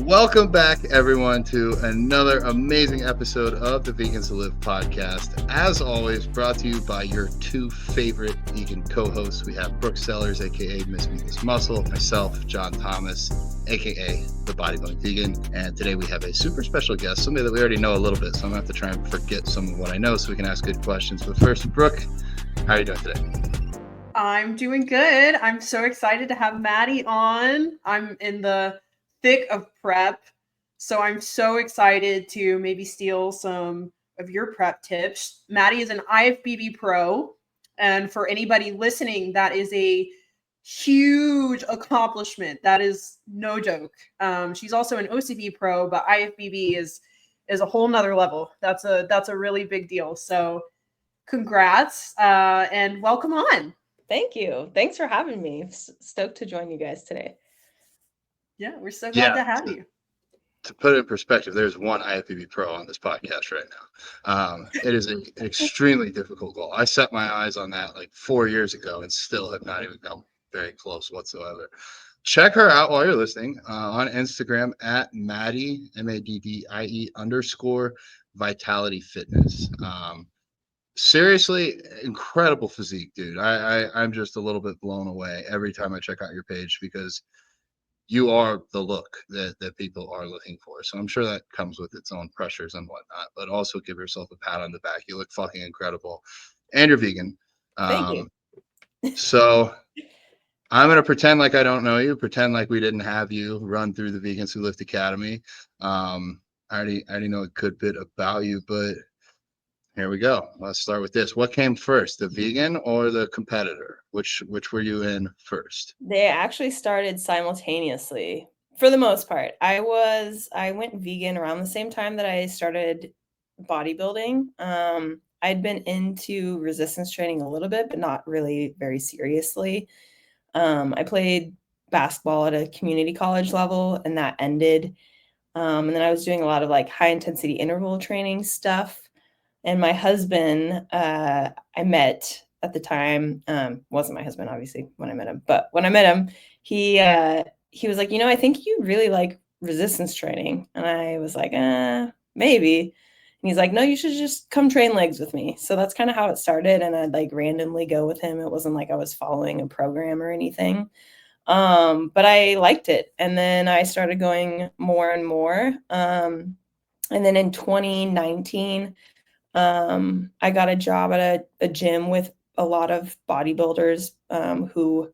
Welcome back, everyone, to another amazing episode of the Vegans to Live podcast. As always, brought to you by your two favorite vegan co-hosts. We have Brooke Sellers, aka Miss Venus Muscle, myself, John Thomas, aka the Bodybuilding Vegan. And today we have a super special guest, somebody that we already know a little bit, so I'm gonna have to try and forget some of what I know so we can ask good questions. But first, Brooke, how are you doing today? I'm doing good. I'm so excited to have Maddie on. I'm in the thick of prep, so I'm so excited to maybe steal some of your prep tips. Maddie is an IFBB Pro, and for anybody listening, that is a huge accomplishment. That is no joke. She's also an OCB Pro, but IFBB is a whole nother level. That's a really big deal. So congrats and welcome on. Thank you. Thanks for having me. Stoked to join you guys today. Yeah, we're so glad to have you. To put it in perspective, there's one IFBB Pro on this podcast right now. It is an extremely difficult goal. I set my eyes on that like 4 years ago and still have not even come very close whatsoever. Check her out while you're listening on Instagram at Maddie, MADDIE _ Vitality Fitness. Seriously, incredible physique, dude. I'm just a little bit blown away every time I check out your page because you are the look that people are looking for. So I'm sure that comes with its own pressures and whatnot, but also give yourself a pat on the back. You look fucking incredible. And you're vegan. Thank you. So I'm going to pretend like I don't know you, pretend like we didn't have you run through the Vegans Who Lift Academy. I already know a good bit about you, but here we go. Let's start with this. What came first, the vegan or the competitor? Which were you in first? They actually started simultaneously for the most part. I went vegan around the same time that I started bodybuilding. I'd been into resistance training a little bit, but not really very seriously. I played basketball at a community college level and that ended. And then I was doing a lot of like high intensity interval training stuff. And my husband, I met at the time, wasn't my husband, obviously, when I met him. But when I met him, he was like, I think you really like resistance training. And I was like, maybe. And he's like, no, you should just come train legs with me. So that's kind of how it started. And I'd like randomly go with him. It wasn't like I was following a program or anything. But I liked it. And then I started going more and more. And then in 2019, I got a job at a gym with a lot of bodybuilders who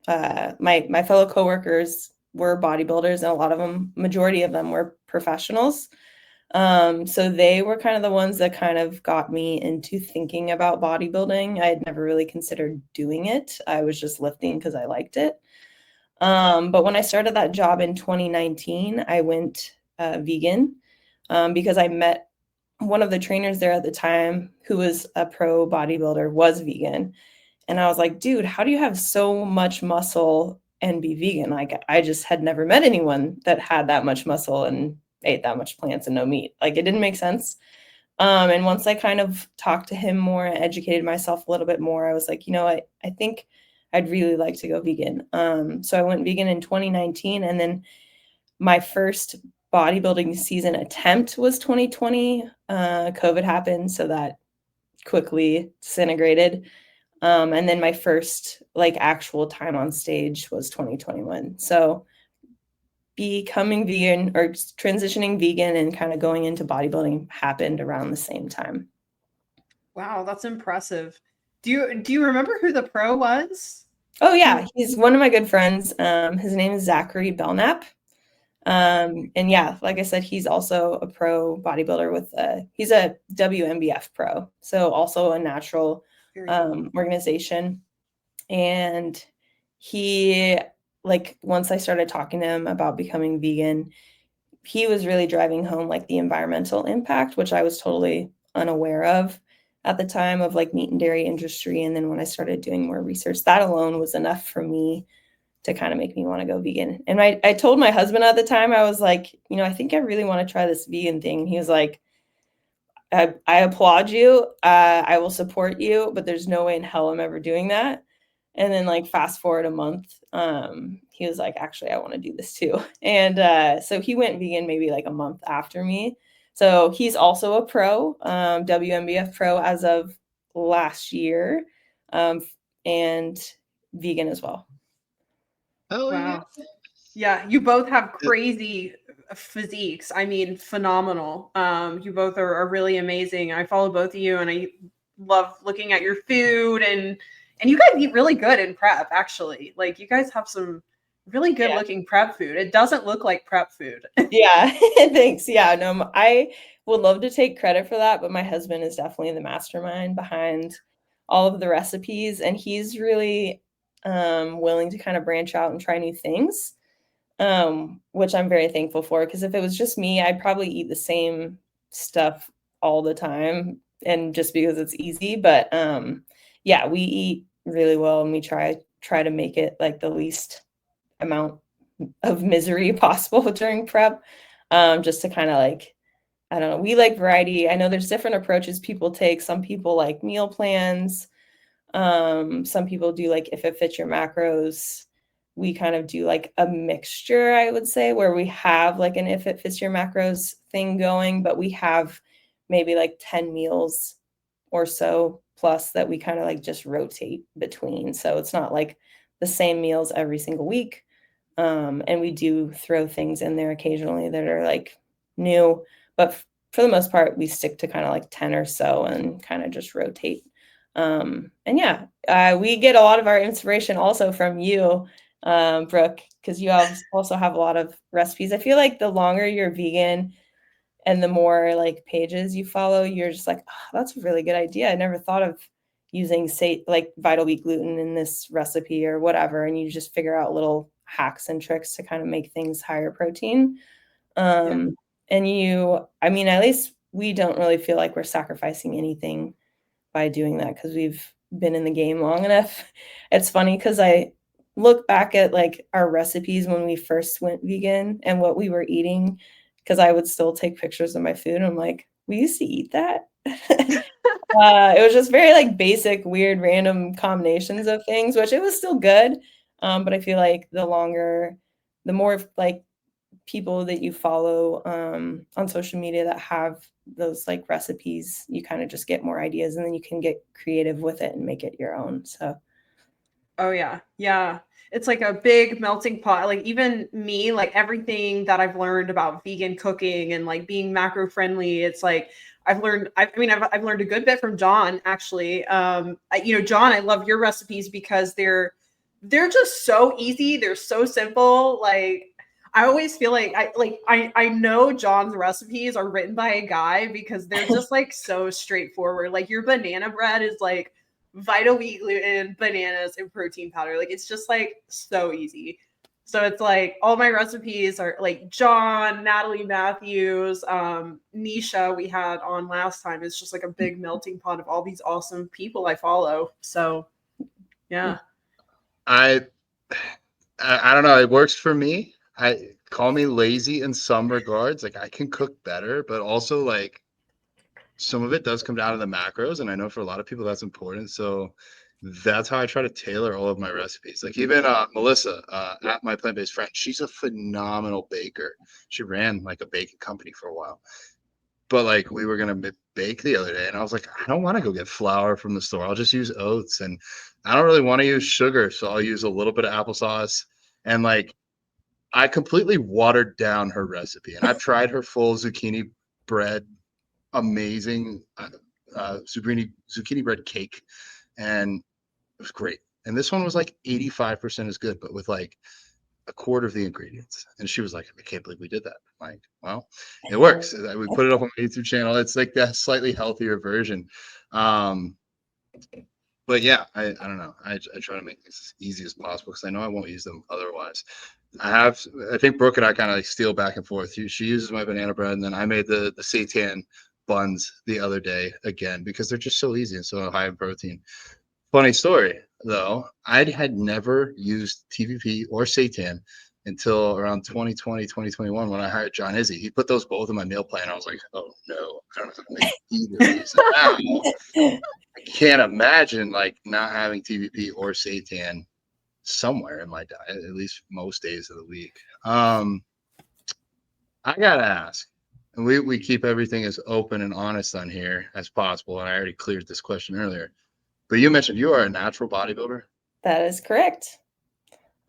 my fellow coworkers were bodybuilders, and a lot of them, majority of them were professionals. So they were kind of the ones that kind of got me into thinking about bodybuilding. I had never really considered doing it. I was just lifting because I liked it. But when I started that job in 2019, I went vegan because I met one of the trainers there at the time who was a pro bodybuilder was vegan. And I was like, dude, how do you have so much muscle and be vegan? Like, I just had never met anyone that had that much muscle and ate that much plants and no meat. Like, it didn't make sense. And once I kind of talked to him more and educated myself a little bit more, I was like, I think I'd really like to go vegan. So I went vegan in 2019. And then my first bodybuilding season attempt was 2020. COVID happened, so that quickly disintegrated. And then my first like actual time on stage was 2021. So becoming vegan or transitioning vegan and kind of going into bodybuilding happened around the same time. Wow, that's impressive. Do you remember who the pro was? Oh yeah, he's one of my good friends. His name is Zachary Belknap. And yeah, like I said, he's also a pro bodybuilder with he's a WMBF pro, so also a natural organization. And he, like, once I started talking to him about becoming vegan, he was really driving home like the environmental impact, which I was totally unaware of at the time, of like meat and dairy industry. And then when I started doing more research, that alone was enough for me to kind of make me want to go vegan. And I told my husband at the time, I was like, I think I really want to try this vegan thing. And he was like, I applaud you. I will support you, but there's no way in hell I'm ever doing that. And then like fast forward a month, he was like, actually, I want to do this too. And so he went vegan maybe like a month after me. So he's also a pro, WMBF pro as of last year, and vegan as well. Oh, Wow. Yeah, you both have crazy physiques. I mean, phenomenal. You both are really amazing. I follow both of you, and I love looking at your food, and you guys eat really good in prep. Actually, like you guys have some really good looking prep food. It doesn't look like prep food. Yeah, thanks. Yeah, no, I would love to take credit for that, but my husband is definitely the mastermind behind all of the recipes, and he's really willing to kind of branch out and try new things, which I'm very thankful for. Because if it was just me, I'd probably eat the same stuff all the time, and just because it's easy. But yeah, we eat really well, and we try to make it like the least amount of misery possible during prep, just to kind of like, I don't know, we like variety. I know there's different approaches people take. Some people like meal plans. Some people do like if it fits your macros. We kind of do like a mixture, I would say, where we have like an if it fits your macros thing going, but we have maybe like 10 meals or so plus that we kind of like just rotate between. So it's not like the same meals every single week. And we do throw things in there occasionally that are like new, but for the most part, we stick to kind of like 10 or so and kind of just rotate. And yeah, we get a lot of our inspiration also from you, Brooke, because you also have a lot of recipes. I feel like the longer you're vegan and the more like pages you follow, you're just like, oh, that's a really good idea. I never thought of using say like vital wheat gluten in this recipe or whatever. And you just figure out little hacks and tricks to kind of make things higher protein. And I mean, at least we don't really feel like we're sacrificing anything by doing that because we've been in the game long enough. It's funny because I look back at like our recipes when we first went vegan and what we were eating, because I would still take pictures of my food. And I'm like, we used to eat that. It was just very like basic, weird, random combinations of things, which it was still good. But I feel like the more like people that you follow on social media that have those like recipes, you kind of just get more ideas, and then you can get creative with it and make it your own. So Oh yeah, it's like a big melting pot. Like even me, like everything that I've learned about vegan cooking and like being macro friendly, it's like I've learned I've learned a good bit from John actually. John, I love your recipes because they're just so easy, they're so simple. Like I always feel like I know John's recipes are written by a guy because they're just like so straightforward. Like your banana bread is like vital wheat gluten, bananas, and protein powder. Like it's just like so easy. So it's like all my recipes are like John, Natalie Matthews, Nisha we had on last time. It's just like a big melting pot of all these awesome people I follow. So yeah. I don't know. It works for me. I call me lazy in some regards. Like I can cook better, but also like some of it does come down to the macros, and I know for a lot of people that's important. So that's how I try to tailor all of my recipes. Like even Melissa at my plant-based friend, she's a phenomenal baker. She ran like a baking company for a while. But like we were gonna bake the other day, and I was like, I don't want to go get flour from the store. I'll just use oats, and I don't really want to use sugar, so I'll use a little bit of applesauce. And like I completely watered down her recipe, and I've tried her full zucchini bread, amazing zucchini bread cake, and it was great. And this one was like 85% as good, but with like a quarter of the ingredients. And she was like, I can't believe we did that. I'm like, well, it works. We put it up on my YouTube channel. It's like that slightly healthier version. But yeah, I don't know. I try to make this as easy as possible because I know I won't use them otherwise. I think Brooke and I kind of like steal back and forth. She uses my banana bread, and then I made the seitan buns the other day again because they're just so easy and so high in protein. Funny story though, I had never used TVP or seitan until around 2020, 2021 when I hired John Izzy. He put those both in my meal plan. I was like, oh no, I don't have to make either of these now. I can't imagine like not having TVP or seitan somewhere in my diet, at least most days of the week. I gotta ask, and we keep everything as open and honest on here as possible. And I already cleared this question earlier, but you mentioned you are a natural bodybuilder. That is correct.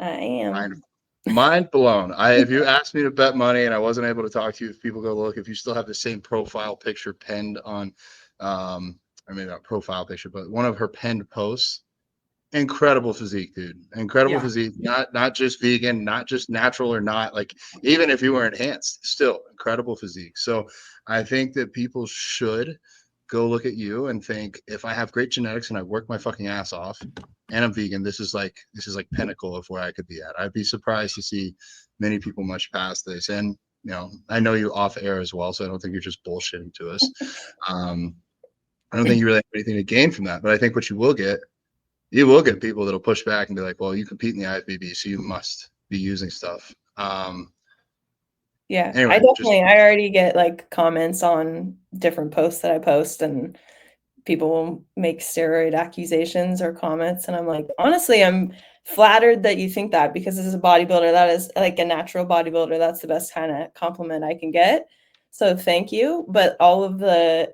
I am. Mind blown. If you asked me to bet money and I wasn't able to talk to you, if people go look, if you still have the same profile picture pinned on, or maybe not profile picture, but one of her pinned posts, incredible physique, dude. Incredible physique. Not just vegan, not just natural or not. Like, even if you were enhanced, still incredible physique. So I think that people should go look at you and think, if I have great genetics and I work my fucking ass off and I'm vegan, this is like pinnacle of where I could be at. I'd be surprised to see many people much past this. And I know you off air as well, so I don't think you're just bullshitting to us. I don't think you really have anything to gain from that, but I think what you will get people that'll push back and be like, well, you compete in the IFBB, so you must be using stuff. Yeah, anyway, I already get like comments on different posts that I post, and people will make steroid accusations or comments. And I'm like, honestly, I'm flattered that you think that, because as a bodybuilder, that is like a natural bodybuilder, that's the best kind of compliment I can get. So thank you. But all of the,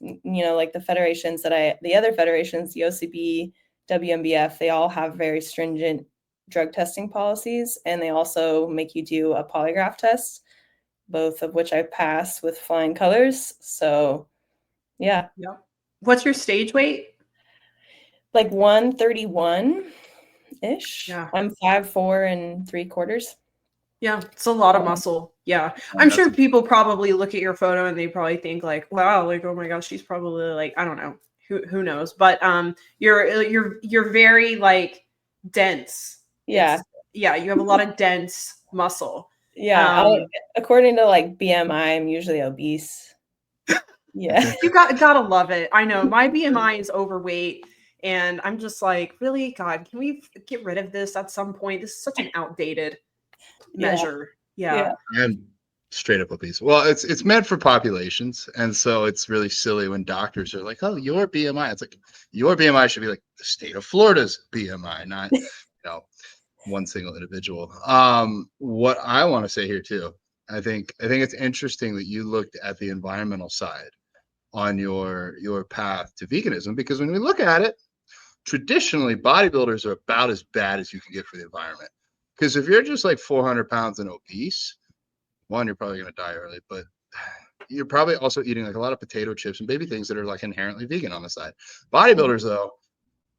like the federations the other federations, the OCB, WMBF, they all have very stringent drug testing policies, and they also make you do a polygraph test, both of which I passed with flying colors. So yeah. What's your stage weight? Like 131 ish. Yeah. I'm 5'4" 3/4. Yeah, it's a lot of muscle. Yeah. I'm sure people probably look at your photo and they probably think like, wow, like, oh my gosh, she's probably like, I don't know. Who knows? But you're very like dense. Yeah. You have a lot of dense muscle. Yeah. According to like BMI, I'm usually obese. Yeah. You gotta love it. I know my BMI is overweight, and I'm just like, really, God, can we get rid of this at some point? This is such an outdated measure. Yeah. And straight up obese. Well, it's meant for populations, and so it's really silly when doctors are like, oh, your BMI. It's like, your BMI should be like the state of Florida's BMI, not one single individual. What I want to say here too, I think it's interesting that you looked at the environmental side on your path to veganism, because when we look at it, traditionally bodybuilders are about as bad as you can get for the environment. Because if you're just like 400 pounds and obese, one, you're probably going to die early, but you're probably also eating like a lot of potato chips and baby things that are like inherently vegan on the side. Bodybuilders, though,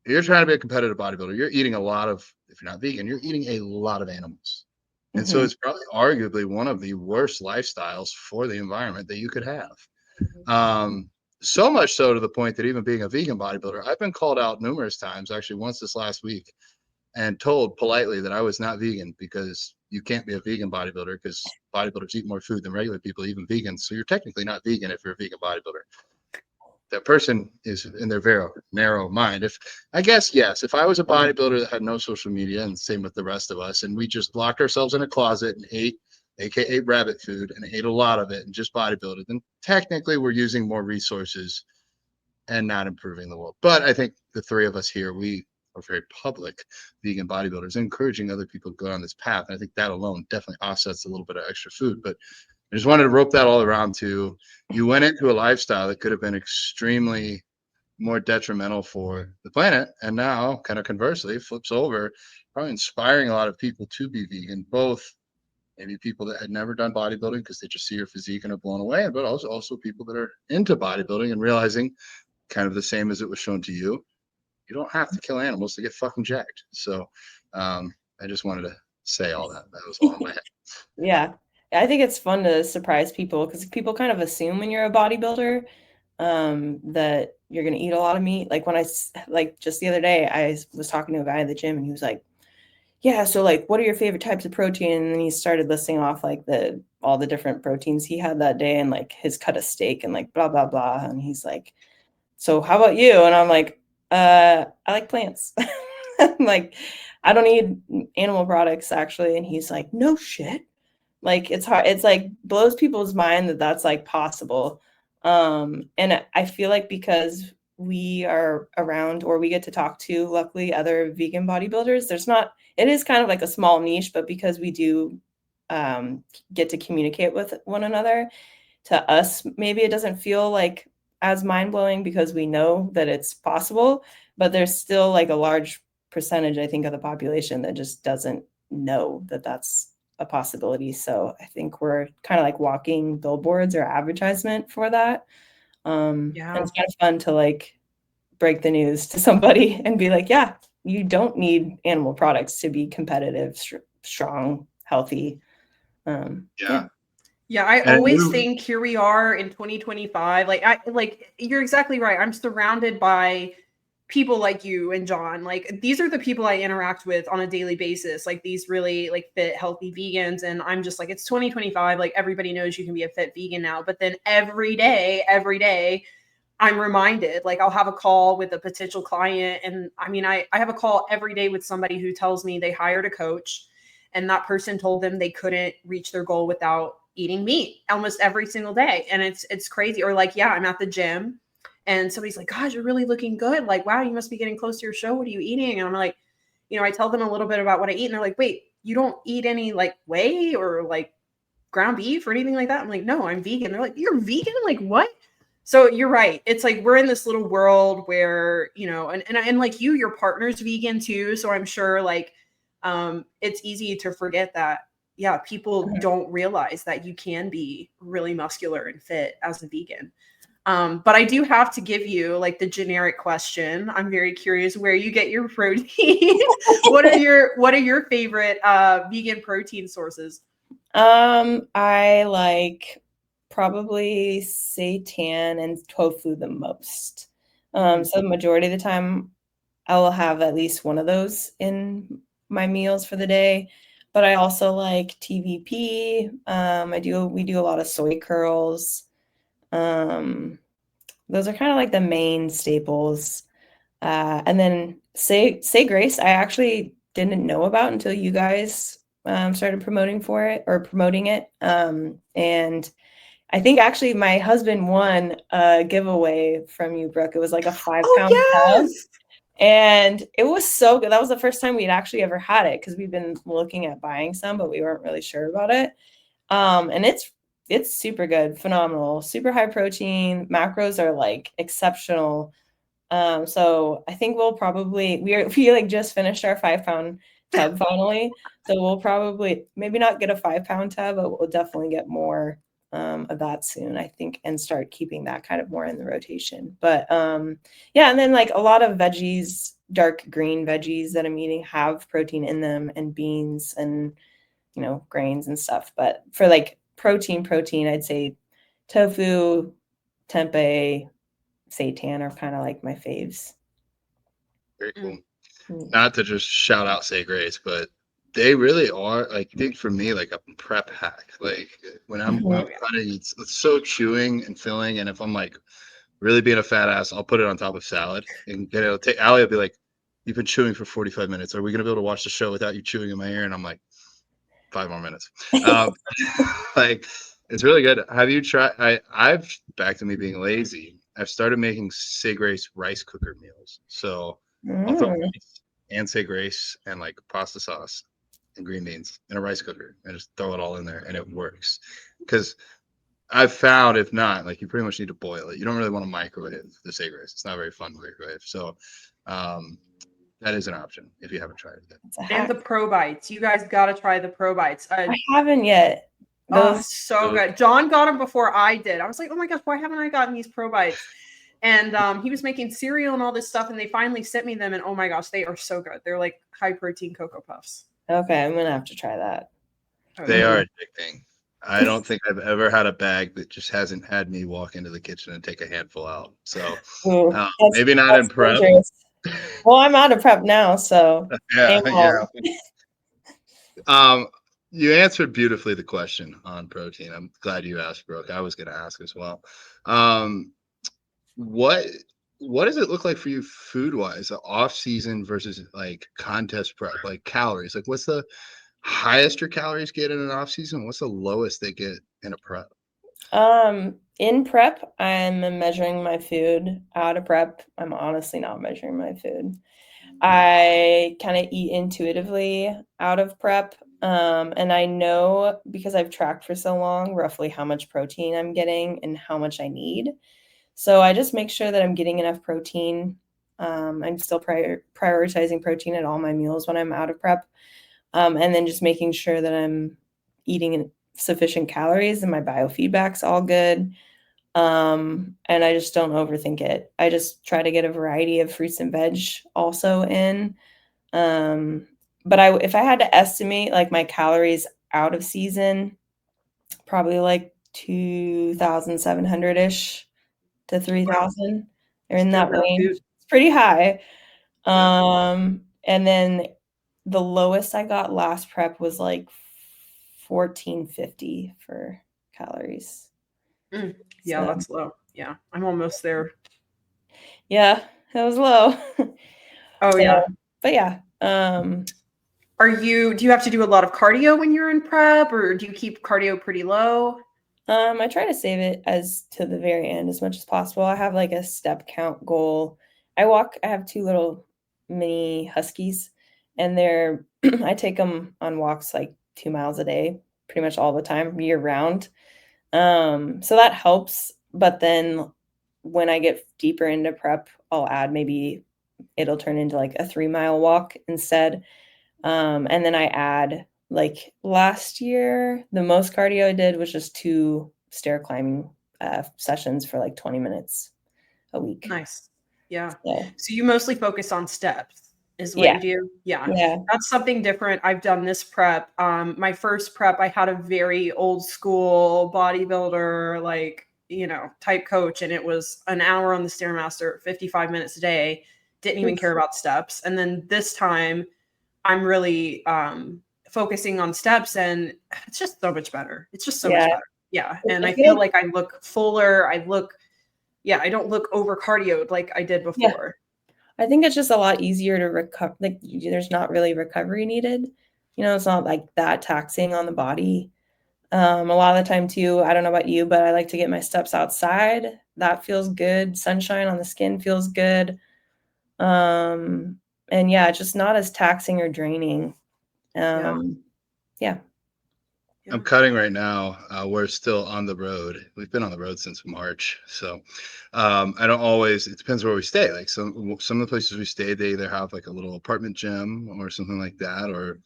if you're trying to be a competitive bodybuilder, you're eating a lot of, if you're not vegan, you're eating a lot of animals. And so it's probably arguably one of the worst lifestyles for the environment that you could have. So much so to the point that even being a vegan bodybuilder, I've been called out numerous times, actually once this last week, and told politely that I was not vegan, because you can't be a vegan bodybuilder because bodybuilders eat more food than regular people, even vegans. So you're technically not vegan if you're a vegan bodybuilder. That person is in their very narrow mind. If I was a bodybuilder that had no social media, and same with the rest of us, and we just locked ourselves in a closet and ate, aka rabbit food, and ate a lot of it and just bodybuilded, then technically we're using more resources and not improving the world. But I think the three of us here, we are very public vegan bodybuilders, encouraging other people to go down this path. And I think that alone definitely offsets a little bit of extra food. But I just wanted to rope that all around to, you went into a lifestyle that could have been extremely more detrimental for the planet, and now kind of conversely flips over, probably inspiring a lot of people to be vegan, both maybe people that had never done bodybuilding because they just see your physique and are blown away, but also people that are into bodybuilding and realizing, kind of the same as it was shown to you, you don't have to kill animals to get fucking jacked. So I just wanted to say all that. That was all in my head. Yeah. I think it's fun to surprise people, because people kind of assume when you're a bodybuilder that you're going to eat a lot of meat. Like just the other day, I was talking to a guy at the gym, and he was like, yeah, so like, what are your favorite types of protein? And then he started listing off like all the different proteins he had that day, and like his cut of steak and like blah, blah, blah. And he's like, so how about you? And I'm like, I like plants. Like, I don't eat animal products actually. And he's like, no shit. Like, it's hard. It's like blows people's mind that that's like possible. And I feel like because we are around or we get to talk to, luckily, other vegan bodybuilders. It is kind of like a small niche, but because we do get to communicate with one another, to us, maybe it doesn't feel like as mind-blowing because we know that it's possible, but there's still like a large percentage, I think, of the population that just doesn't know that that's a possibility. So I think we're kind of like walking billboards or advertisement for that. And it's kind of fun to like break the news to somebody and be like, yeah, you don't need animal products to be competitive, strong, healthy. Yeah, I And always think here we are in 2025. Like you're exactly right. I'm surrounded by people like you and John. Like these are the people I interact with on a daily basis. Like these really like fit, healthy vegans. And I'm just like, it's 2025. Like everybody knows you can be a fit vegan now. But then every day, I'm reminded, like I'll have a call with a potential client. And I mean, I have a call every day with somebody who tells me they hired a coach and that person told them they couldn't reach their goal without eating meat almost every single day. And it's crazy. Or like, yeah, I'm at the gym and somebody's like, God, you're really looking good. Like, wow, you must be getting close to your show. What are you eating? And I'm like, I tell them a little bit about what I eat. And they're like, wait, you don't eat any like whey or like ground beef or anything like that? I'm like, no, I'm vegan. They're like, you're vegan? Like what? So you're right. It's like we're in this little world where, and like your partner's vegan too. So I'm sure like it's easy to forget that, yeah, people don't realize that you can be really muscular and fit as a vegan. But I do have to give you like the generic question. I'm very curious where you get your protein. What are your favorite vegan protein sources? I like probably seitan and tofu the most. So the majority of the time I will have at least one of those in my meals for the day. But I also like TVP. We do a lot of soy curls. Those are kind of like the main staples. And then say grace, I actually didn't know about until you guys started promoting it. And I think actually my husband won a giveaway from you, Brooke. It was like a 5-pound tub. And it was so good. That was the first time we'd actually ever had it because we've been looking at buying some, but we weren't really sure about it. And it's super good, phenomenal, super high protein. Macros are like exceptional. So I think we like just finished our 5-pound tub finally. So we'll probably maybe not get a 5-pound tub, but we'll definitely get more of that soon, I think, and start keeping that kind of more in the rotation. But yeah, and then like a lot of veggies, dark green veggies that I'm eating have protein in them, and beans and grains and stuff. But for like protein, I'd say tofu, tempeh, seitan are kind of like my faves. Very cool. Not to just shout out Say Grace, but they really are, like, I think for me, like a prep hack. Like when I'm trying to eat, it's so chewing and filling. And if I'm like really being a fat ass, I'll put it on top of salad and Allie will be like, you've been chewing for 45 minutes. Are we going to be able to watch the show without you chewing in my ear? And I'm like, 5 more minutes. Like, it's really good. Have you tried? I've, back to me being lazy, I've started making Say Grace rice cooker meals. So I'll throw rice and Say Grace and like pasta sauce and green beans in a rice cooker and just throw it all in there, and it works. Because I've found, if not, like, you pretty much need to boil it. You don't really want to microwave the Say Grace. It's not very fun to microwave. So that is an option if you haven't tried it yet. And the Pro Bites. You guys got to try the Pro Bites. I haven't yet. So good. John got them before I did. I was like, oh my gosh, why haven't I gotten these Pro Bites? And he was making cereal and all this stuff, and they finally sent me them, and oh my gosh, they are so good. They're like high protein Cocoa Puffs. Okay, I'm gonna have to try that. They are addicting. I don't think I've ever had a bag that just hasn't had me walk into the kitchen and take a handful out. So maybe not in prep. Well, I'm out of prep now, so yeah. You answered beautifully the question on protein. I'm glad you asked, Brooke. I was going to ask as well. What does it look like for you food wise, off season versus like contest prep, like calories? Like, what's the highest your calories get in an off season? What's the lowest they get in a prep? In prep, I'm measuring my food. Out of prep, I'm honestly not measuring my food. I kind of eat intuitively out of prep. And I know, because I've tracked for so long, roughly how much protein I'm getting and how much I need. So I just make sure that I'm getting enough protein. I'm still prioritizing protein at all my meals when I'm out of prep. And then just making sure that I'm eating sufficient calories and my biofeedback's all good. And I just don't overthink it. I just try to get a variety of fruits and veg also in. But if I had to estimate like my calories out of season, probably like 2,700-ish to 3,000. They're in that range. It's pretty high. And then the lowest I got last prep was like 1450 for calories. Yeah, so that's low. Yeah, I'm almost there. Yeah, that was low. Oh, so, yeah. But yeah. Do you have to do a lot of cardio when you're in prep, or do you keep cardio pretty low? I try to save it as to the very end as much as possible. I have like a step count goal. I have 2 little mini huskies, and I take them on walks like 2 miles a day, pretty much all the time, year round. So that helps. But then when I get deeper into prep, I'll add, maybe it'll turn into like a 3-mile walk instead. And then I add, like last year, the most cardio I did was just 2 stair climbing sessions for like 20 minutes a week. Nice. Yeah. So you mostly focus on steps is what you do? Yeah. That's something different. I've done this prep. My first prep, I had a very old school bodybuilder, like, type coach, and it was an hour on the Stairmaster, 55 minutes a day. Didn't even care about steps. And then this time I'm really focusing on steps, and it's just so much better. It's just so much better. Yeah. And I feel like I look fuller. I don't look over cardioed like I did before. I think it's just a lot easier to recover. Like, there's not really recovery needed. It's not like that taxing on the body. A lot of the time too, I don't know about you, but I like to get my steps outside. That feels good. Sunshine on the skin feels good. And yeah, just not as taxing or draining. Yeah. I'm cutting right now. We're still on the road. We've been on the road since March. So I don't always, it depends where we stay. Like some of the places we stay, they either have like a little apartment gym or something like that. Or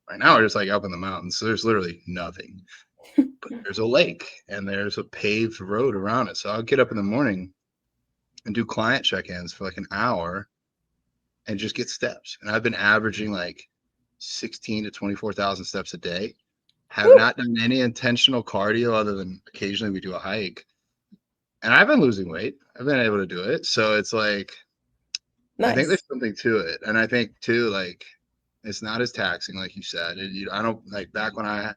right now we're just like up in the mountains. So there's literally nothing. But there's a lake and there's a paved road around it. So I'll get up in the morning and do client check-ins for like an hour and just get steps. And I've been averaging like 16 to 24,000 steps a day. Have not done any intentional cardio other than occasionally we do a hike. And I've been losing weight. I've been able to do it. So it's like, nice. I think there's something to it. And I think too, like, it's not as taxing, like you said. I don't, like, back when I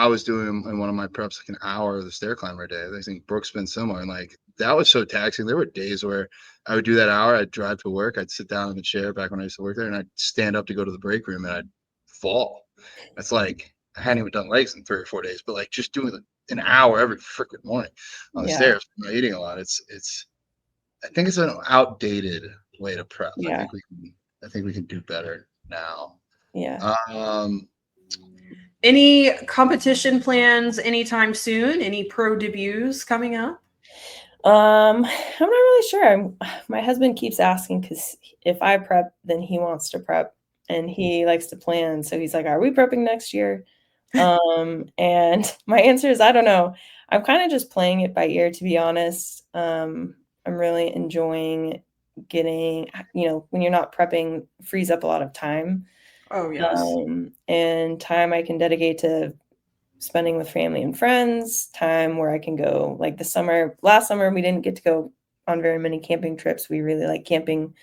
was doing in one of my preps like an hour of the stair climber day. I think Brooke's been similar. And like, that was so taxing. There were days where I would do that hour. I'd drive to work. I'd sit down in the chair back when I used to work there, and I'd stand up to go to the break room, and I'd fall. It's like, I hadn't even done legs in 3 or 4 days, but like just doing an hour every freaking morning on the stairs, not eating a lot. I think it's an outdated way to prep. I think we can do better now. Yeah. Any competition plans anytime soon? Any pro debuts coming up? I'm not really sure. My husband keeps asking, because if I prep, then he wants to prep, and he likes to plan. So he's like, "Are we prepping next year?" And my answer is, I don't know. I'm kind of just playing it by ear, to be honest. I'm really enjoying getting, when you're not prepping, frees up a lot of time. Oh, yes. And time I can dedicate to spending with family and friends, time where I can go, like last summer, we didn't get to go on very many camping trips. We really like camping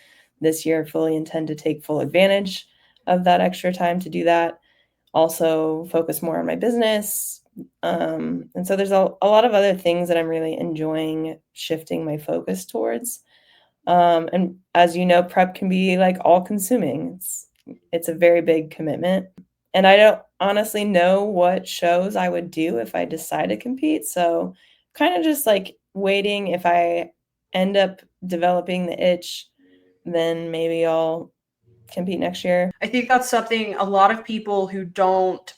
this year, fully intend to take full advantage of that extra time to do that. Also focus more on my business. And so there's a lot of other things that I'm really enjoying shifting my focus towards. And as you know, prep can be like all consuming. It's a very big commitment. And I don't honestly know what shows I would do if I decide to compete. So kind of just like waiting. If I end up developing the itch, then maybe I'll compete next year. I think that's something a lot of people who don't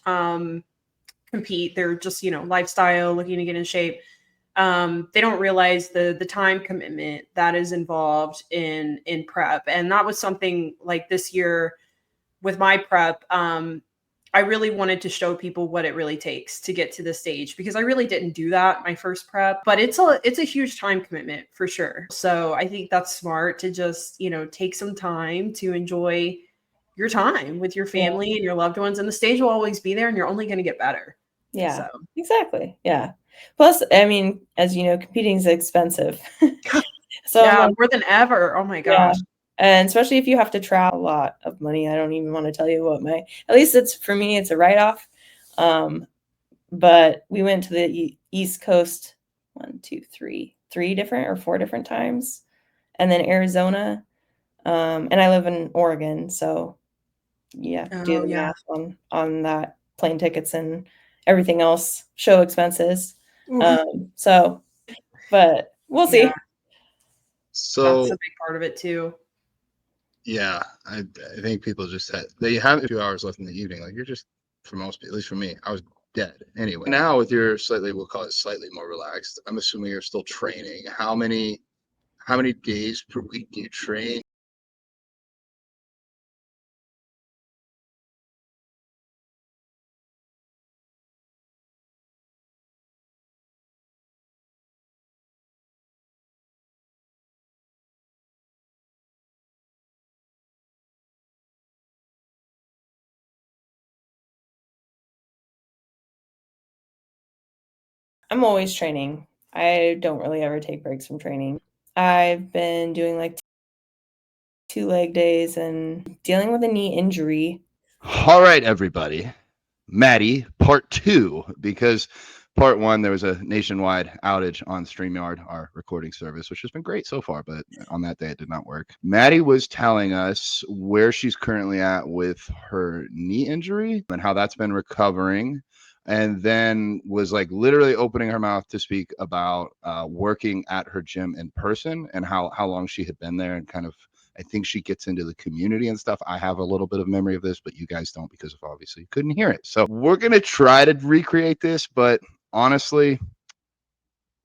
compete, they're just, lifestyle, looking to get in shape. They don't realize the time commitment that is involved in prep. And that was something like this year with my prep. I really wanted to show people what it really takes to get to this stage, because I really didn't do that my first prep, but it's a huge time commitment for sure. So I think that's smart to just, take some time to enjoy your time with your family and your loved ones, and the stage will always be there and you're only going to get better. Yeah, So. exactly. Yeah. Plus, I mean, as you know, competing is expensive. So yeah, more than ever. Oh my gosh. Yeah. And especially if you have to travel a lot of money. I don't even want to tell you what at least it's for me, it's a write-off. But we went to the East Coast 3 different or 4 different times, and then Arizona. And I live in Oregon, so yeah, do the math on that, plane tickets and everything else, show expenses. So, but we'll see. So that's a big part of it too. Yeah, I think people just they have a few hours left in the evening. Like, you're just, for most people, at least for me, I was dead anyway. Now with your we'll call it slightly more relaxed, I'm assuming you're still training. How many days per week do you train? I'm always training. I don't really ever take breaks from training. I've been doing like 2 leg days and dealing with a knee injury. All right, everybody. Maddie, part 2, because part 1, there was a nationwide outage on StreamYard, our recording service, which has been great so far, but on that day it did not work. Maddie was telling us where she's currently at with her knee injury and how that's been recovering, and then was like literally opening her mouth to speak about working at her gym in person and how long she had been there, and kind of, I think she gets into the community and stuff. I have a little bit of memory of this, but you guys don't, because of obviously you couldn't hear it. So we're going to try to recreate this, but honestly,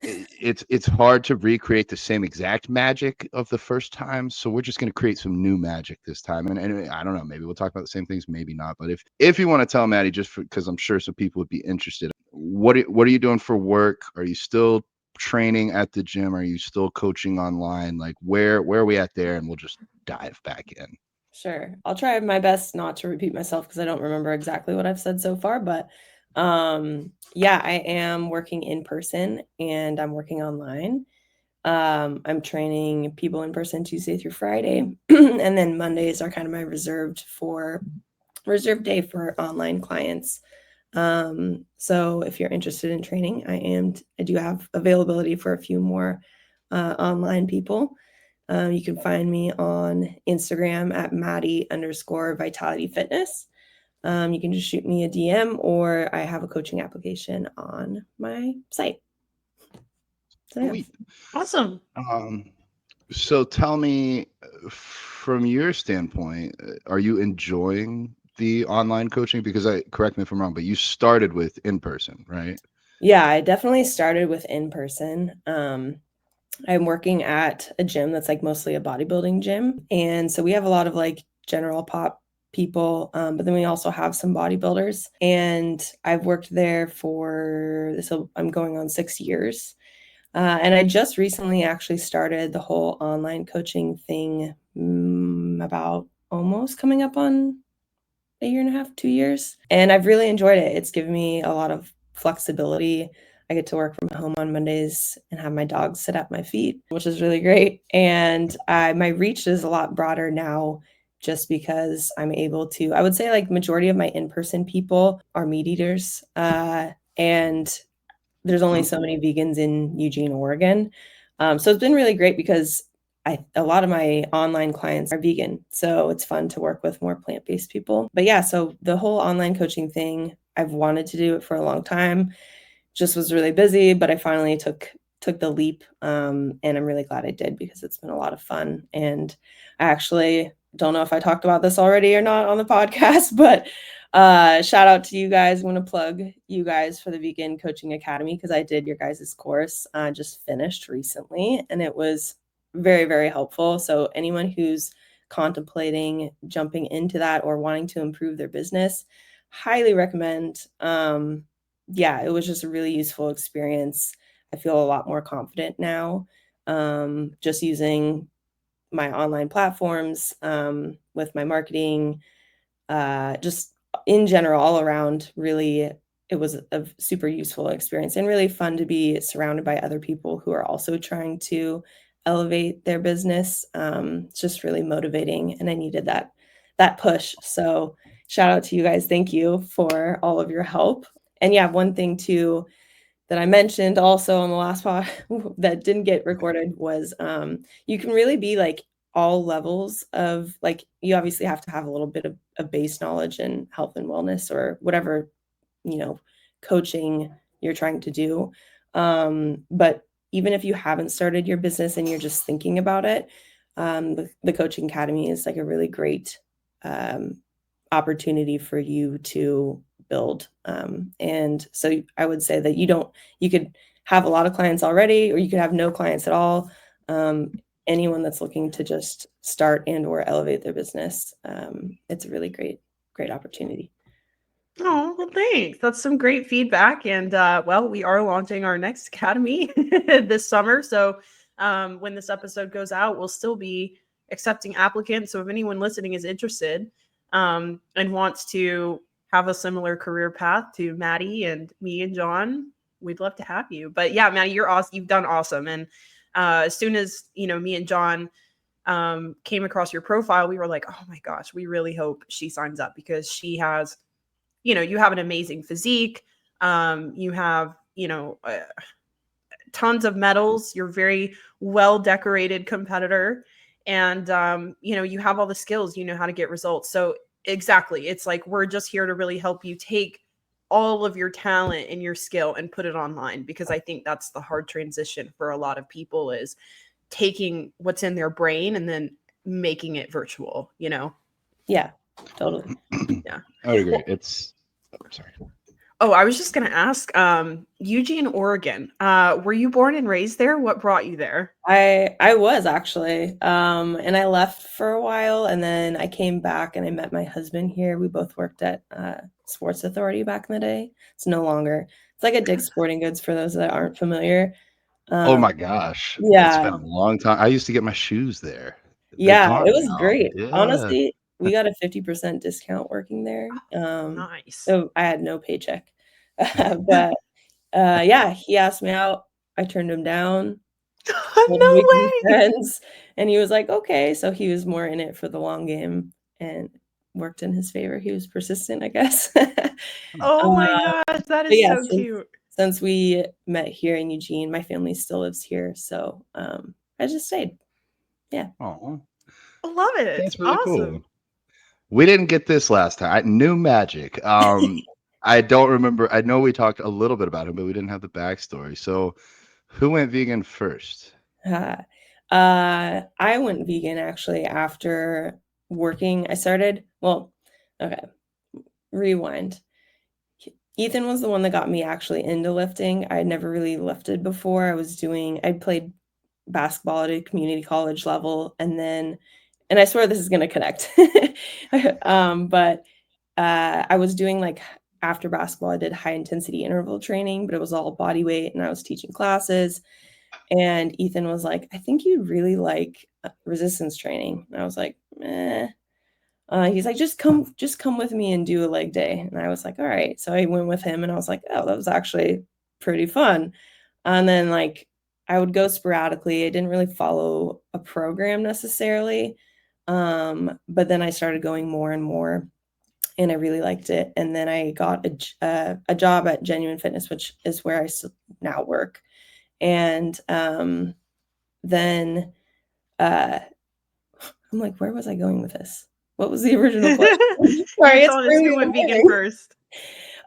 it's hard to recreate the same exact magic of the first time. So we're just going to create some new magic this time. And I don't know, maybe we'll talk about the same things, maybe not. But if you want to tell Maddie, just because I'm sure some people would be interested, what are you doing for work? Are you still training at the gym? Are you still coaching online? Like, where are we at there? And we'll just dive back in. Sure. I'll try my best not to repeat myself, because I don't remember exactly what I've said so far, but yeah, I am working in person and I'm working online. I'm training people in person Tuesday through Friday, and then Mondays are kind of my reserved day for online clients. So if you're interested in training, I do have availability for a few more online people. You can find me on Instagram at Maddie_Vitality Fitness. You can just shoot me a DM, or I have a coaching application on my site. So, yeah. Sweet. Awesome. So tell me, from your standpoint, are you enjoying the online coaching? Because correct me if I'm wrong, but you started with in-person, right? Yeah, I definitely started with in-person. I'm working at a gym that's like mostly a bodybuilding gym. And so we have a lot of like general pop people, but then we also have some bodybuilders. And I've worked there so I'm going on 6 years. And I just recently actually started the whole online coaching thing about almost coming up on a year and a half, 2 years. And I've really enjoyed it. It's given me a lot of flexibility. I get to work from home on Mondays and have my dogs sit at my feet, which is really great. And my reach is a lot broader now, just because I'm able to, I would say like majority of my in-person people are meat eaters. And there's only so many vegans in Eugene, Oregon. So it's been really great, because a lot of my online clients are vegan. So it's fun to work with more plant-based people. But yeah, so the whole online coaching thing, I've wanted to do it for a long time. just was really busy, but I finally took the leap. And I'm really glad I did, because it's been a lot of fun. And I actually don't know if I talked about this already or not on the podcast, but shout out to you guys. I want to plug you guys for the Vegan Coaching Academy, because I did your guys' course, just finished recently, and it was very, very helpful. So anyone who's contemplating jumping into that or wanting to improve their business, highly recommend. Yeah, it was just a really useful experience. I feel a lot more confident now, just using my online platforms, with my marketing, just in general, all around. Really, it was a super useful experience, and really fun to be surrounded by other people who are also trying to elevate their business. It's just really motivating, and I needed that push. So shout out to you guys. Thank you for all of your help. And yeah, one thing too that I mentioned also on the last pod that didn't get recorded was, you can really be like all levels of, like, you obviously have to have a little bit of base knowledge in health and wellness, or whatever, coaching you're trying to do. But even if you haven't started your business and you're just thinking about it, the Coaching Academy is like a really great opportunity for you to build. And so I would say that you could have a lot of clients already, or you could have no clients at all. Anyone that's looking to just start and or elevate their business, it's a really great opportunity. Oh, well, thanks. That's some great feedback. And well, we are launching our next academy this summer. So when this episode goes out, we'll still be accepting applicants. So if anyone listening is interested and wants to have a similar career path to Maddie and me and John, we'd love to have you. But yeah, Maddie, you're awesome. You've done awesome. And as soon as, me and John came across your profile, we were like, oh my gosh, we really hope she signs up, because she has, you have an amazing physique. You have, tons of medals. You're a very well decorated competitor. And, you have all the skills, you know how to get results. So exactly. It's like, we're just here to really help you take all of your talent and your skill and put it online, because I think that's the hard transition for a lot of people, is taking what's in their brain and then making it virtual, Yeah, totally. Yeah. I would agree. Sorry. Oh, I was just going to ask, Eugene, Oregon, were you born and raised there? What brought you there? I was actually, and I left for a while, and then I came back and I met my husband here. We both worked at Sports Authority back in the day. It's no longer. It's like a Dick's Sporting Goods for those that aren't familiar. Oh my gosh. It's Yeah. been a long time. I used to get my shoes there. They're Yeah, gone it was now. great. Yeah. Honestly, we got a 50% discount working there. Nice. So I had no paycheck. But yeah, he asked me out. I turned him down. No way. Friends, and he was like, okay. So he was more in it for the long game, and worked in his favor. He was persistent, I guess. Oh my gosh, that is so cute. Since we met here in Eugene, my family still lives here, so I just stayed. Yeah. Oh, I love it. That's really awesome. cool. We didn't get this last time. New Magic. I don't remember. I know we talked a little bit about him, but we didn't have the backstory. So who went vegan first? I went vegan actually after working. Okay, rewind. Ethan was the one that got me actually into lifting. I had never really lifted before. I played basketball at a community college level, and I swear this is going to connect. But I was doing, like, after basketball, I did high intensity interval training, but it was all body weight, and I was teaching classes. And Ethan was like, I think you'd really like resistance training. And I was like, eh. He's like, just come with me and do a leg day. And I was like, all right. So I went with him, and I was like, oh, that was actually pretty fun. And then, like, I would go sporadically. I didn't really follow a program necessarily. But then I started going more and more, and I really liked it. And then I got a job at Genuine Fitness, which is where I now work. And then I'm like, where was I going with this? What was the original question? Sorry, You're telling us who went vegan first.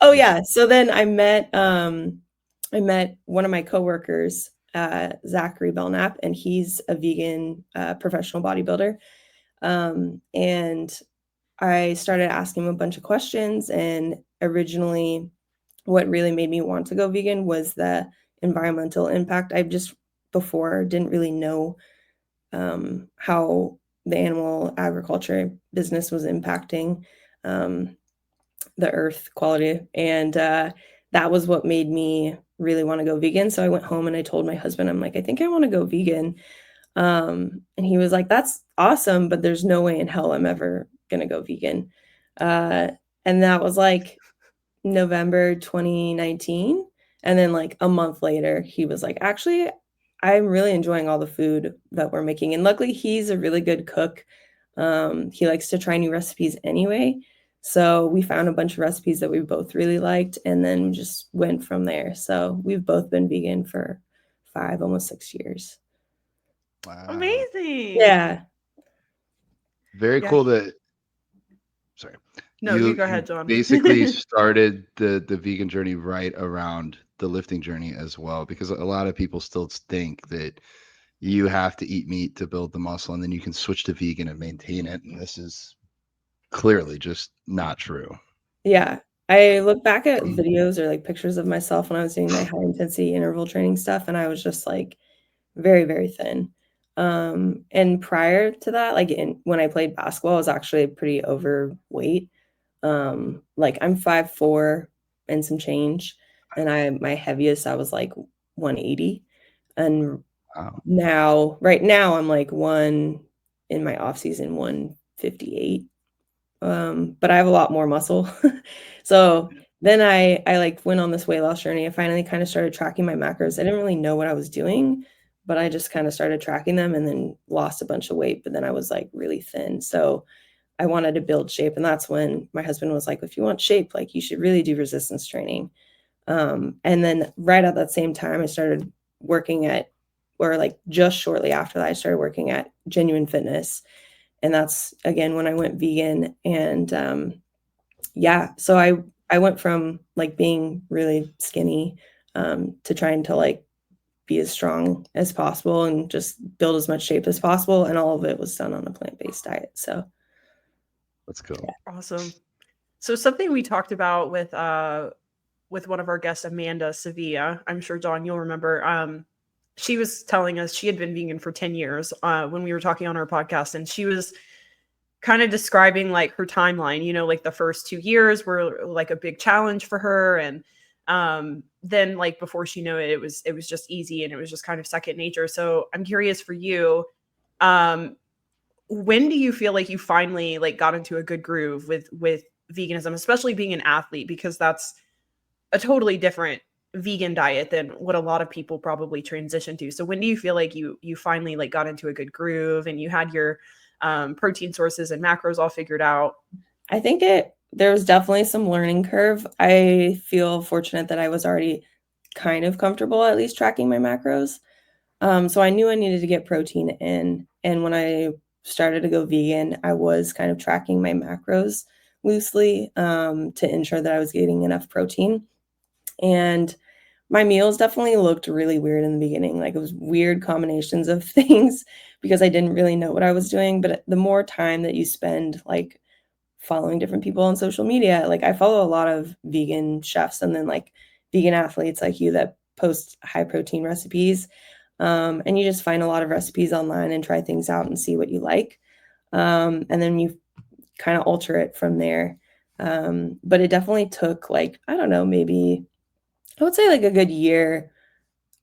Oh yeah. So then I met I met one of my coworkers, Zachary Belknap, and he's a vegan professional bodybuilder. And I started asking him a bunch of questions. And originally, what really made me want to go vegan was the environmental impact. I just before didn't really know how the animal agriculture business was impacting the earth quality. And that was what made me really want to go vegan. So I went home and I told my husband, I'm like, I think I want to go vegan. And he was like, that's awesome, but there's no way in hell I'm ever going to go vegan. And that was like November 2019. And then like a month later, he was like, actually, I'm really enjoying all the food that we're making. And luckily, he's a really good cook. He likes to try new recipes anyway. So we found a bunch of recipes that we both really liked and then just went from there. So we've both been vegan for 5, almost 6 years. Wow. Amazing. Yeah. Very cool that. Sorry. No, you go ahead, John. Basically started the vegan journey right around the lifting journey as well, because a lot of people still think that you have to eat meat to build the muscle and then you can switch to vegan and maintain it. And this is clearly just not true. Yeah. I look back at videos or like pictures of myself when I was doing my high intensity interval training stuff, and I was just like very, very thin. And prior to that, like when I played basketball, I was actually pretty overweight. Like I'm 5'4" and some change, and my heaviest I was like 180. And wow. right now I'm like in my off season 158. But I have a lot more muscle. So then I like went on this weight loss journey. I finally kind of started tracking my macros. I didn't really know what I was doing, but I just kind of started tracking them and then lost a bunch of weight. But then I was like really thin. So I wanted to build shape. And that's when my husband was like, if you want shape, like you should really do resistance training. And then right at that same time, I started working at, or like just shortly after that, I started working at Genuine Fitness. And that's again when I went vegan. And yeah, so I went from like being really skinny to trying to like be as strong as possible and just build as much shape as possible. And all of it was done on a plant-based diet. So let's go. Yeah. Awesome. So something we talked about with one of our guests, Amanda Sevilla, I'm sure John, you'll remember. She was telling us she had been vegan for 10 years when we were talking on our podcast, and she was kind of describing like her timeline, you know, like the first 2 years were like a big challenge for her. And then like before she knew it, it was just easy and it was just kind of second nature. So I'm curious for you, when do you feel like you finally like got into a good groove with veganism, especially being an athlete, because that's a totally different vegan diet than what a lot of people probably transition to. So when do you feel like you finally like got into a good groove and you had your protein sources and macros all figured out? I think there was definitely some learning curve. I feel fortunate that I was already kind of comfortable at least tracking my macros. So I knew I needed to get protein in. And when I started to go vegan, I was kind of tracking my macros loosely to ensure that I was getting enough protein. And my meals definitely looked really weird in the beginning. Like it was weird combinations of things because I didn't really know what I was doing. But the more time that you spend like following different people on social media, like I follow a lot of vegan chefs and then like vegan athletes like you that post high protein recipes. And you just find a lot of recipes online and try things out and see what you like. And then you kind of alter it from there. But it definitely took like, I don't know, maybe I would say like a good year.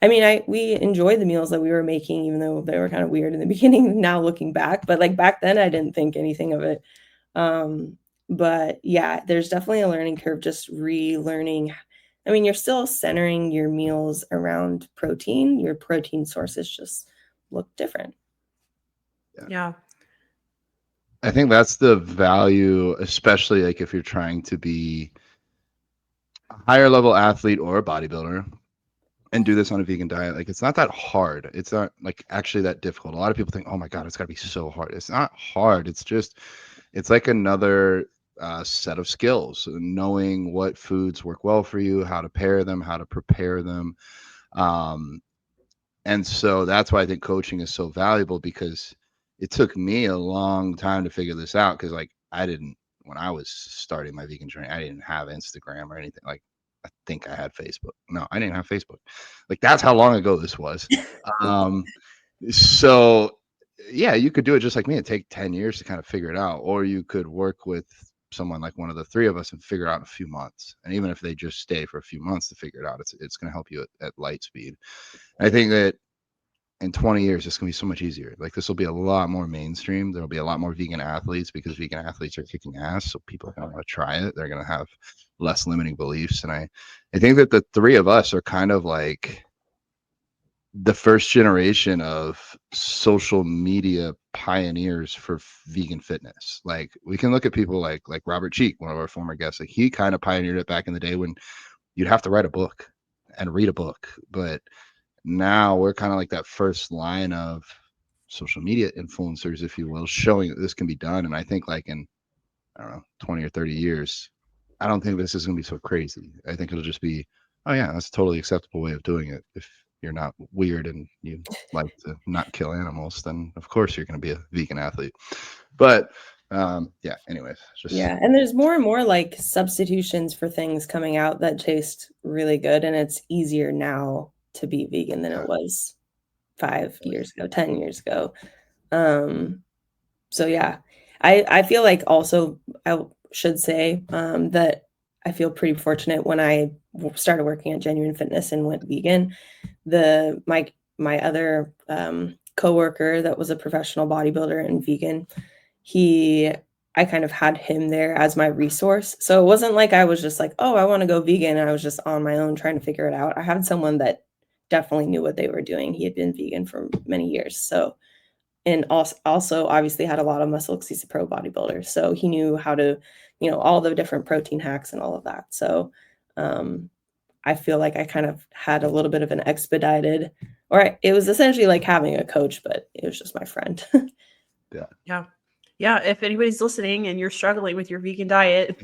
I mean, we enjoyed the meals that we were making, even though they were kind of weird in the beginning, now looking back, but like back then I didn't think anything of it. But yeah, there's definitely a learning curve, just relearning. I mean, you're still centering your meals around protein. Your protein sources just look different. Yeah. I think that's the value, especially like if you're trying to be a higher level athlete or a bodybuilder and do this on a vegan diet. Like it's not that hard. It's not like actually that difficult. A lot of people think, oh my God, it's gotta be so hard. It's not hard. It's like another set of skills, knowing what foods work well for you, how to pair them, how to prepare them. And so that's why I think coaching is so valuable, because it took me a long time to figure this out. Because like when I was starting my vegan journey, I didn't have Instagram or anything. Like I think I had Facebook. No, I didn't have Facebook. Like that's how long ago this was. So yeah, you could do it just like me. It'd take 10 years to kind of figure it out, or you could work with someone like one of the three of us and figure it out in a few months. And even if they just stay for a few months to figure it out, it's going to help you at light speed. I think that in 20 years, it's going to be so much easier. Like this will be a lot more mainstream. There'll be a lot more vegan athletes, because vegan athletes are kicking ass. So people are going to want to try it. They're going to have less limiting beliefs. And I think that the three of us are kind of like the first generation of social media pioneers for vegan fitness. Like we can look at people like Robert Cheek, one of our former guests. Like he kind of pioneered it back in the day when you'd have to write a book and read a book. But now we're kind of like that first line of social media influencers, if you will, showing that this can be done. And I think like in, I don't know, 20 or 30 years, I don't think this is going to be so crazy. I think it'll just be, oh yeah, that's a totally acceptable way of doing it. If you're not weird and you like to not kill animals, then of course you're going to be a vegan athlete. But yeah, anyways, just yeah. And there's more and more like substitutions for things coming out that taste really good. And it's easier now to be vegan than it was 5 years ago, 10 years ago. So yeah, I feel like also I should say that I feel pretty fortunate when I started working at Genuine Fitness and went vegan. My other coworker that was a professional bodybuilder and vegan, I kind of had him there as my resource. So it wasn't like I was just like, oh, I want to go vegan, and I was just on my own trying to figure it out. I had someone that definitely knew what they were doing. He had been vegan for many years. So, and also obviously had a lot of muscle because he's a pro bodybuilder. So he knew how to, all the different protein hacks and all of that. So I feel like I kind of had a little bit of an expedited, it was essentially like having a coach, but it was just my friend. Yeah. If anybody's listening and you're struggling with your vegan diet,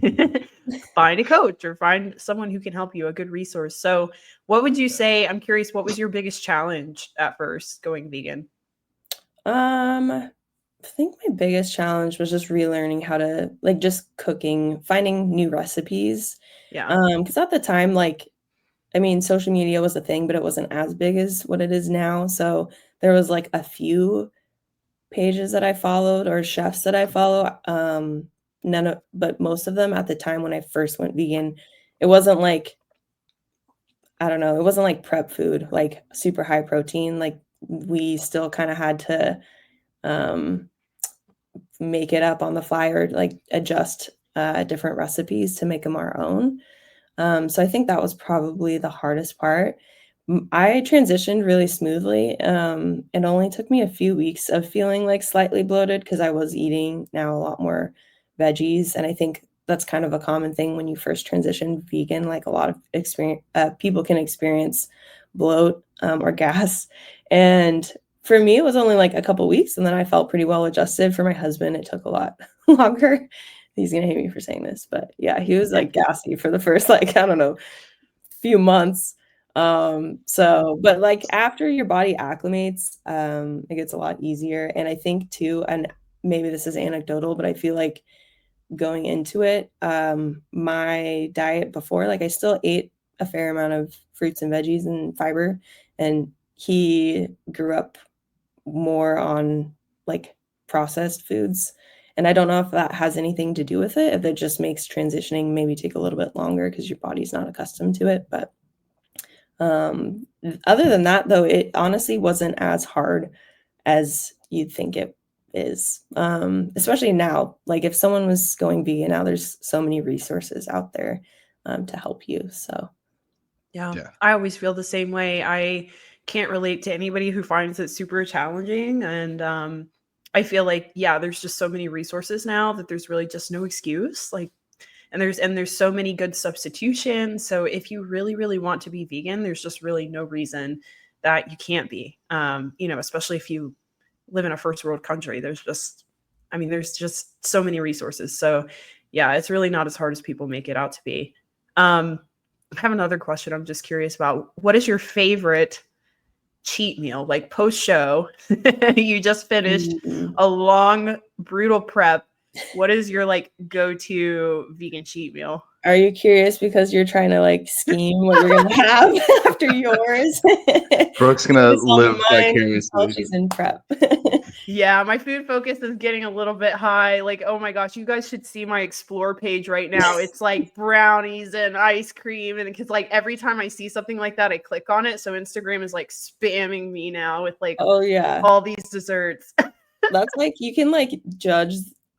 find a coach or find someone who can help you, a good resource. So what would you say, I'm curious, what was your biggest challenge at first going vegan? I think my biggest challenge was just relearning how to just cooking, finding new recipes. Yeah. Because at the time, social media was a thing, but it wasn't as big as what it is now. So there was like a few pages that I followed or chefs that I follow. But most of them at the time when I first went vegan, it wasn't like, I don't know, it wasn't like prep food, like super high protein. Like we still kind of had to make it up on the fly or like adjust different recipes to make them our own. So I think that was probably the hardest part. I transitioned really smoothly. It only took me a few weeks of feeling like slightly bloated because I was eating now a lot more veggies. And I think that's kind of a common thing when you first transition vegan. Like a lot of people can experience bloat or gas. And for me, it was only like a couple weeks, and then I felt pretty well adjusted. For my husband, it took a lot longer. He's going to hate me for saying this, but yeah, he was like gassy for the first, I don't know, few months. But like after your body acclimates, it gets a lot easier. And I think too, and maybe this is anecdotal, but I feel like going into it, my diet before, I still ate a fair amount of fruits and veggies and fiber, and he grew up more on processed foods. And I don't know if that has anything to do with it, if it just makes transitioning maybe take a little bit longer because your body's not accustomed to it. But other than that, though, it honestly wasn't as hard as you'd think it is. Especially now, if someone was going vegan now, there's so many resources out there to help you. So yeah, I always feel the same way. I can't relate to anybody who finds it super challenging. And I feel like, yeah, there's just so many resources now that there's really just no excuse. And there's so many good substitutions. So if you really, really want to be vegan, there's just really no reason that you can't be, especially if you live in a first world country. There's just so many resources. So yeah, it's really not as hard as people make it out to be. I have another question. I'm just curious about, what is your favorite cheat meal? Like post show, you just finished a long, brutal prep. What is your like go-to vegan cheat meal? Are you curious because you're trying to like scheme what you're gonna have after yours? Brooke's gonna live vicariously. She's in prep. Yeah, my food focus is getting a little bit high. Like, oh my gosh, you guys should see my explore page right now. It's like brownies and ice cream, and because like every time I see something like that, I click on it. So Instagram is like spamming me now with like, oh yeah, all these desserts. That's like, you can like judge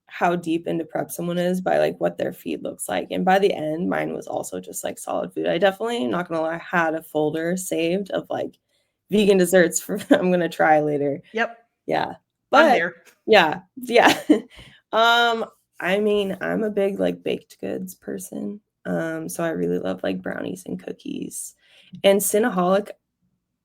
how deep into prep someone is by like what their feed looks like. And by the end, mine was also just like solid food. I definitely, not gonna lie, had a folder saved of like vegan desserts for I'm gonna try later. Yep. Yeah. But I'm there. Yeah. I mean, I'm a big like baked goods person. So I really love like brownies and cookies. And Cinnaholic,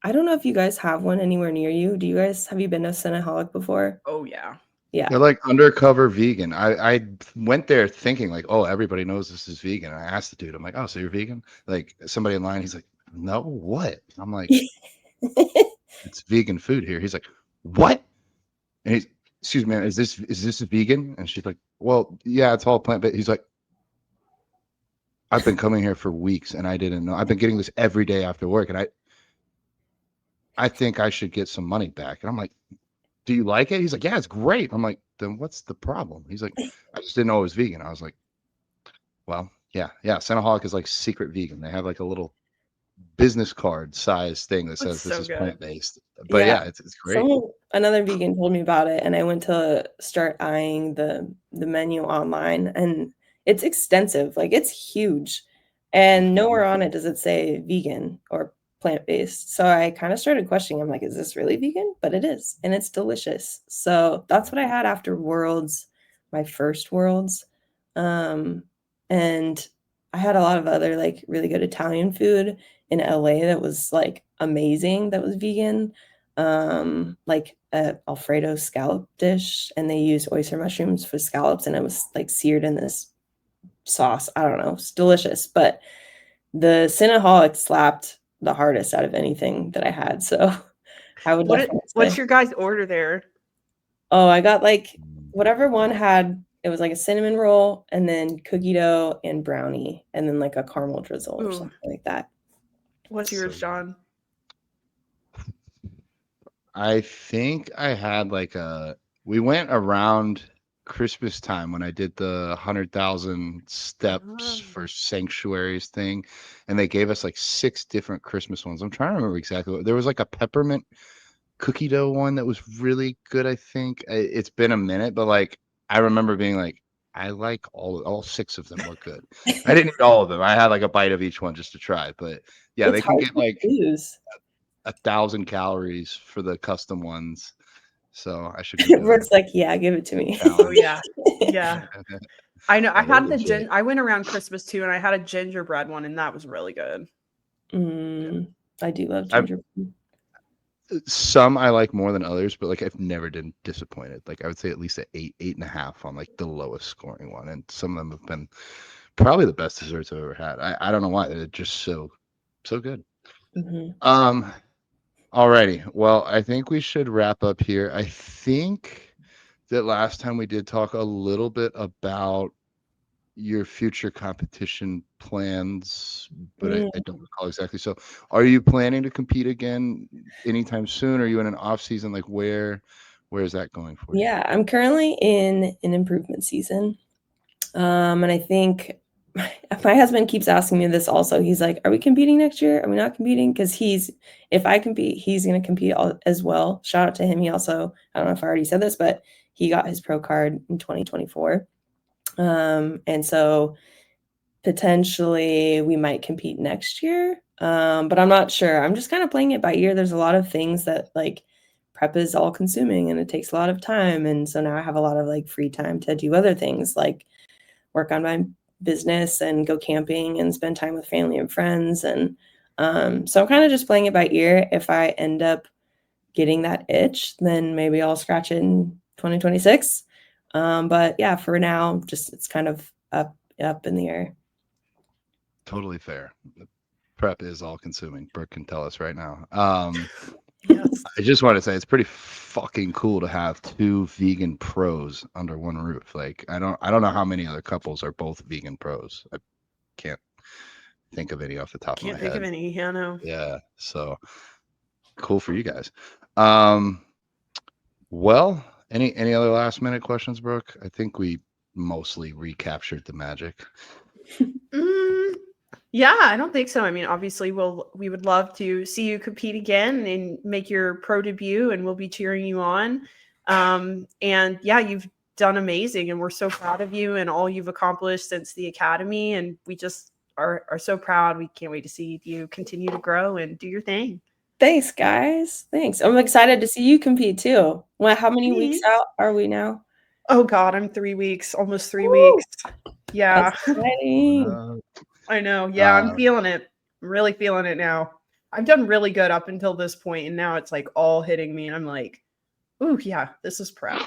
I don't know if you guys have one anywhere near you. Have you been to Cinnaholic before? Oh yeah. Yeah. They're like undercover vegan. I went there thinking like, oh, everybody knows this is vegan. And I asked the dude, I'm like, oh, so you're vegan? Like somebody in line, he's like, no, what? I'm like, it's vegan food here. He's like, what? And he's, excuse me, is this vegan? And she's like, well, yeah, it's all plant-based. He's like, I've been coming here for weeks and I didn't know. I've been getting this every day after work, and I think I should get some money back. And I'm like, do you like it? He's like, yeah, it's great. I'm like, then what's the problem? He's like, I just didn't know it was vegan. I was like, well, yeah. Cinnaholic is like secret vegan. They have like a little business card size thing that says this is plant-based. But yeah, it's great. Another vegan told me about it, and I went to start eyeing the menu online, and it's extensive. Like, it's huge, and nowhere on it does it say vegan or plant-based. So I kind of started questioning. I'm like, is this really vegan? But it is, and it's delicious. So that's what I had after Worlds, my first Worlds. And I had a lot of other like really good Italian food in LA that was like amazing, that was vegan. Like a Alfredo scallop dish, and they used oyster mushrooms for scallops, and it was like seared in this sauce. I don't know, it's delicious. But the Cinnaholic slapped the hardest out of anything that I had. So I would what's your guys' order there? Oh, I got like whatever one had. It was like a cinnamon roll, and then cookie dough and brownie, and then like a caramel drizzle or something like that. What's yours, John? I think I had like we went around Christmas time when I did the 100,000 steps for sanctuaries thing, and they gave us like 6 different Christmas ones. I'm trying to remember exactly what there was, like a peppermint cookie dough one that was really good. I think it's been a minute, but like I remember being like, I like all 6 of them were good. I didn't eat all of them. I had like a bite of each one just to try, but yeah, they can get like 1,000 calories for the custom ones. So I should. Brooke's like, yeah, give it to me. Oh yeah, yeah. I know. I had I went around Christmas too, and I had a gingerbread one, and that was really good. I do love gingerbread. Some I like more than others, but like I've never been disappointed. Like I would say at least an 8.5 on like the lowest scoring one, and some of them have been probably the best desserts I've ever had. I don't know why, they're just so good. Alrighty, well, I think we should wrap up here. I think that last time we did talk a little bit about your future competition plans, but I don't recall exactly. So are you planning to compete again anytime soon? Are you in an off season? Like where is that going for you? Yeah, I'm currently in an improvement season. And I think my husband keeps asking me this also. He's like, are we competing next year? Are we not competing? Because if I compete, he's going to compete as well. Shout out to him. He also, I don't know if I already said this, but he got his pro card in 2024. And so potentially we might compete next year. But I'm not sure. I'm just kind of playing it by ear. There's a lot of things that like prep is all consuming and it takes a lot of time. And so now I have a lot of like free time to do other things like work on my business and go camping and spend time with family and friends. And so I'm kind of just playing it by ear. If I end up getting that itch, then maybe I'll scratch it in 2026. But yeah, for now, just it's kind of up in the air. Totally fair. Prep is all consuming. Brooke can tell us right now. Yes. I just want to say it's pretty fucking cool to have two vegan pros under one roof. Like I don't know how many other couples are both vegan pros. I can't think of any off the top of my head. Can't think of any. Yeah, no. Yeah, so cool for you guys. Well, any other last minute questions, Brooke? I think we mostly recaptured the magic. Yeah, I don't think so. I mean, obviously, we would love to see you compete again and make your pro debut, and we'll be cheering you on. And yeah, you've done amazing, and we're so proud of you and all you've accomplished since the academy. And we just are so proud. We can't wait to see you continue to grow and do your thing. Thanks, guys. Thanks. I'm excited to see you compete too. Well, how many weeks out are we now? Oh God, I'm 3 weeks, almost 3 Woo! weeks. Yeah. That's exciting. I know. Yeah, I'm feeling it. I'm really feeling it now. I've done really good up until this point, and now it's like all hitting me, and I'm like, "Ooh, yeah, this is prep."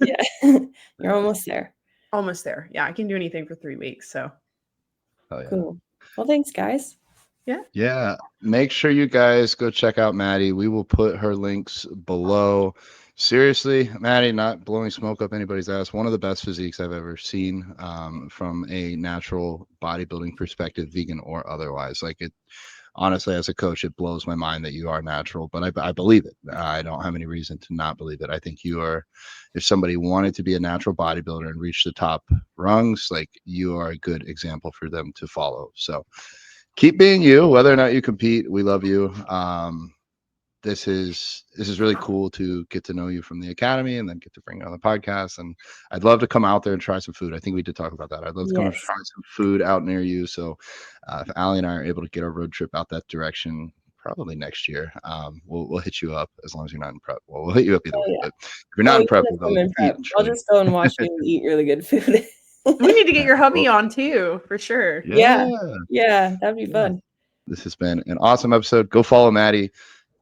Yeah, you're almost there. Almost there. Yeah, I can do anything for 3 weeks. So cool. Well, thanks, guys. Yeah. Make sure you guys go check out Maddie. We will put her links below. Seriously, Maddie, not blowing smoke up anybody's ass. One of the best physiques I've ever seen from a natural bodybuilding perspective, vegan or otherwise. Like it, honestly, as a coach, it blows my mind that you are natural, but I believe it. I don't have any reason to not believe it. I think you are, if somebody wanted to be a natural bodybuilder and reach the top rungs, like you are a good example for them to follow. So keep being you, whether or not you compete. We love you. This is really cool to get to know you from the academy and then get to bring you on the podcast. And I'd love to come out there and try some food. I think we did talk about that. I'd love to come and try some food out near you. So if Allie and I are able to get our road trip out that direction, probably next year, we'll hit you up as long as you're not in prep. Well, we'll hit you up either way. But if you're not in prep, I'll just go and watch you eat really good food. we need to get your hubby on too, for sure. Yeah, that'd be fun. This has been an awesome episode. Go follow Maddie.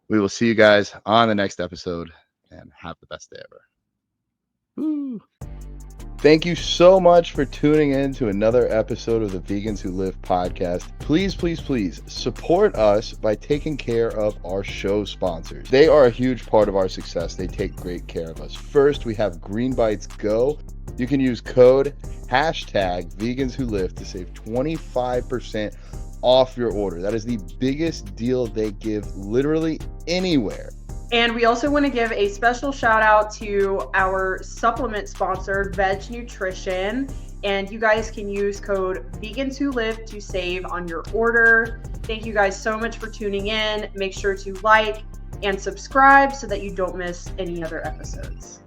We will see you guys on the next episode, and have the best day ever. Woo. Thank you so much for tuning in to another episode of the Vegans Who Live podcast. Please, please, please support us by taking care of our show sponsors. They are a huge part of our success. They take great care of us. First, we have Green Bites Go. You can use code #VegansWhoLive to save 25% off your order. That is the biggest deal they give literally anywhere. And we also want to give a special shout out to our supplement sponsor, Veg Nutrition. And you guys can use code VegansWhoLive to save on your order. Thank you guys so much for tuning in. Make sure to like and subscribe so that you don't miss any other episodes.